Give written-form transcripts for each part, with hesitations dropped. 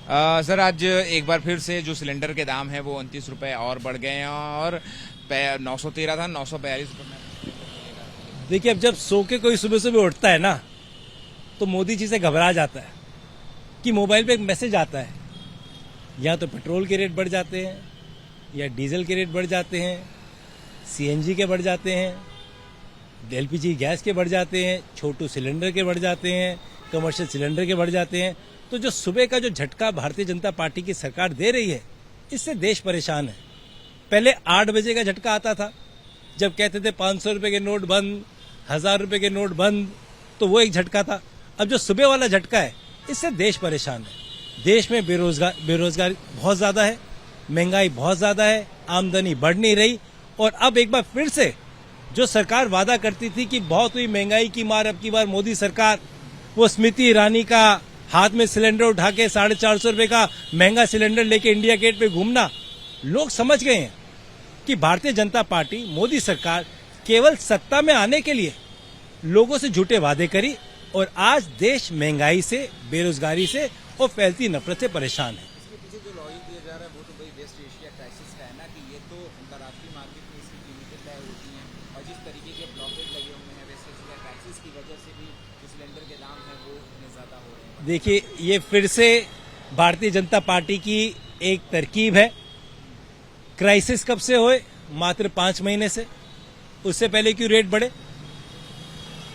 Sir आज एक बार फिर से जो सिलेंडर के दाम है वो 29 रुपए और बढ़ गए हैं और 913 था 942 रुपए। देखिए, अब जब सो के कोई सुबह सुबह उठता है ना तो मोदी जी से घबरा जाता है कि मोबाइल पे एक मैसेज आता है, या तो पेट्रोल के रेट बढ़ जाते हैं या डीजल के रेट बढ़ जाते हैं, सीएनजी के बढ़ जाते हैं, एलपीजी गैस के बढ़ जाते हैं, छोटू सिलेंडर के बढ़ जाते हैं, कमर्शियल सिलेंडर के बढ़ जाते हैं। तो जो सुबह का जो झटका भारतीय जनता पार्टी की सरकार दे रही है, इससे देश परेशान है। पहले 8 बजे का झटका आता था जब कहते थे 500 रुपए के नोट बंद, 1000 रुपए के नोट बंद, तो वो एक झटका था। अब जो सुबह वाला झटका है, इससे देश परेशान है। देश में बेरोजगारी बहुत ज्यादा है, महंगाई बहुत ज्यादा है, आमदनी बढ़ नहीं रही। और अब एक बार फिर से जो सरकार वादा करती थी कि बहुत हुई महंगाई की मार, अब की बार मोदी सरकार, वो स्मृति ईरानी का हाथ में सिलेंडर उठा के 450 रुपए का महंगा सिलेंडर लेके इंडिया गेट पे घूमना, लोग समझ गए हैं कि भारतीय जनता पार्टी, मोदी सरकार केवल सत्ता में आने के लिए लोगों से झूठे वादे करी और आज देश महंगाई से, बेरोजगारी से और फैलती नफरत से परेशान है। इसके पीछे जो लॉजिक दिया जा रहा है वो तो भाई वेस्ट एशिया क्राइसिस का है ना, कि ये तो अंतर्राष्ट्रीय मार्केट में इसकी कीमतें तय होती हैं और जिस तरीके के ब्लॉकेट लगे हुए हैं वेस्ट एशिया क्राइसिस की वजह से भी जो सिलेंडर के दाम है वो इतने ज्यादा हो रहे हैं। देखिए, ये फिर से भारतीय जनता पार्टी की एक तरकीब है। क्राइसिस कब से हुए? मात्र 5 महीने से। उससे पहले क्यों रेट बढ़े?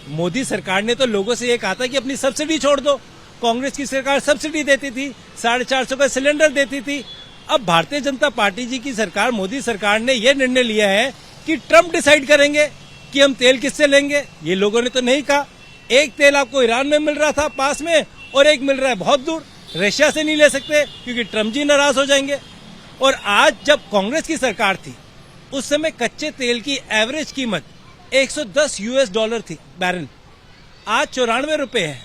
मोदी सरकार ने तो लोगों से ये कहा था कि अपनी सब्सिडी छोड़ दो। कांग्रेस की सरकार सब्सिडी देती थी, 450 का सिलेंडर देती थी। अब भारतीय जनता पार्टी जी की सरकार, मोदी सरकार ने यह निर्णय लिया है कि ट्रंप डिसाइड करेंगे कि हम तेल किससे लेंगे। ये लोगों ने तो नहीं कहा। एक तेल आपको ईरान में मिल रहा था पास में, और एक मिल रहा है बहुत दूर, रशिया से नहीं ले सकते क्योंकि ट्रंप जी नाराज हो जाएंगे। और आज जब कांग्रेस की सरकार थी, उस समय कच्चे तेल की एवरेज कीमत $110 थी बैरल। आज 94 रुपए है,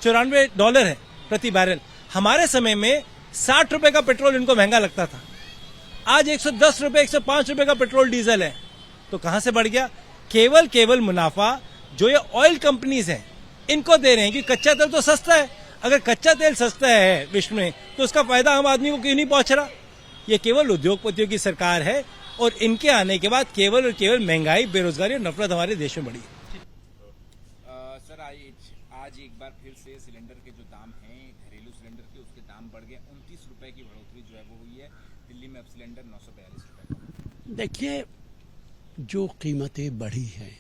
$94 है प्रति बैरल। हमारे समय में 60 रुपए का पेट्रोल इनको महंगा लगता था। आज 110 रुपए, 105 रुपए का पेट्रोल डीजल है। तो कहां से बढ़ गया? केवल मुनाफा जो ये ऑयल कंपनीज हैं इनको दे रहे हैं कि कच्चा तेल तो सस्ता है। अगर कच्चा तेल सस्ता है विश्व में, तो उसका फायदा आम आदमी को क्यों नहीं पहुंच रहा? ये केवल उद्योगपतियों की सरकार है और इनके आने के बाद केवल और केवल महंगाई, बेरोजगारी और नफरत हमारे देश में बढ़ी है। सर आज एक बार फिर से सिलेंडर के जो दाम हैं, घरेलू सिलेंडर के, उसके दाम बढ़ गए। 29 रुपए की बढ़ोतरी जो है वो हुई है। दिल्ली में अब सिलेंडर 942 रुपए। देखिए, जो कीमतें बढ़ी हैं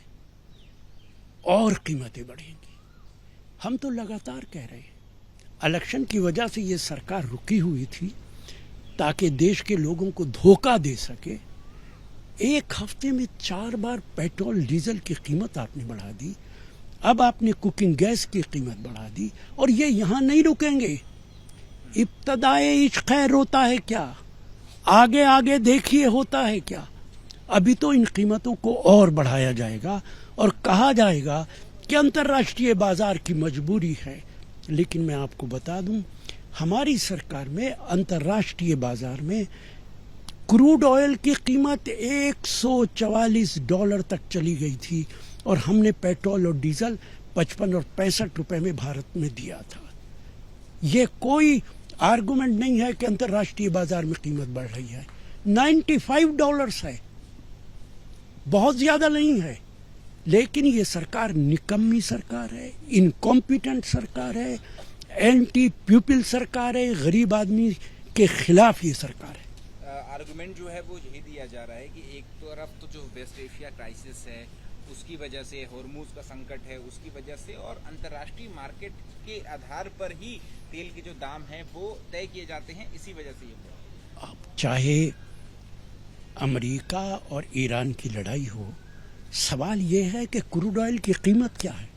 और कीमतें बढ़ेंगी, हम तो लगातार कह रहे हैं। इलेक्शन की वजह से ये सरकार रुकी हुई थी ताकि देश के लोगों को धोखा दे सके। एक हफ्ते में 4 बार पेट्रोल डीजल की कीमत आपने बढ़ा दी, अब आपने कुकिंग गैस की कीमत बढ़ा दी, और ये यहाँ नहीं रुकेंगे। इब्तदाए इश्क खैर होता है क्या, आगे आगे देखिए होता है क्या। अभी तो इन कीमतों को और बढ़ाया जाएगा और कहा जाएगा कि अंतर्राष्ट्रीय बाजार की मजबूरी है। लेकिन मैं आपको बता दूं, हमारी सरकार में अंतर्राष्ट्रीय बाजार में क्रूड ऑयल की कीमत $144 तक चली गई थी और हमने पेट्रोल और डीजल 55 और 65 रुपए में भारत में दिया था। ये कोई आर्गुमेंट नहीं है कि अंतर्राष्ट्रीय बाजार में कीमत बढ़ रही है। $95 है, बहुत ज्यादा नहीं है। लेकिन ये सरकार निकम्मी सरकार है, इनकॉम्पिटेंट सरकार है, एंटी पीपल सरकार है, गरीब आदमी के खिलाफ ये सरकार है। आर्गुमेंट जो है वो यही दिया जा रहा है कि एक तरफ तो जो वेस्ट एशिया क्राइसिस है उसकी वजह से, होर्मुज का संकट है उसकी वजह से, और अंतर्राष्ट्रीय मार्केट के आधार पर ही तेल के जो दाम हैं वो तय किए जाते हैं, इसी वजह से ये। अब चाहे अमेरिका और ईरान की लड़ाई हो, सवाल ये है कि क्रूड ऑयल की कीमत क्या है।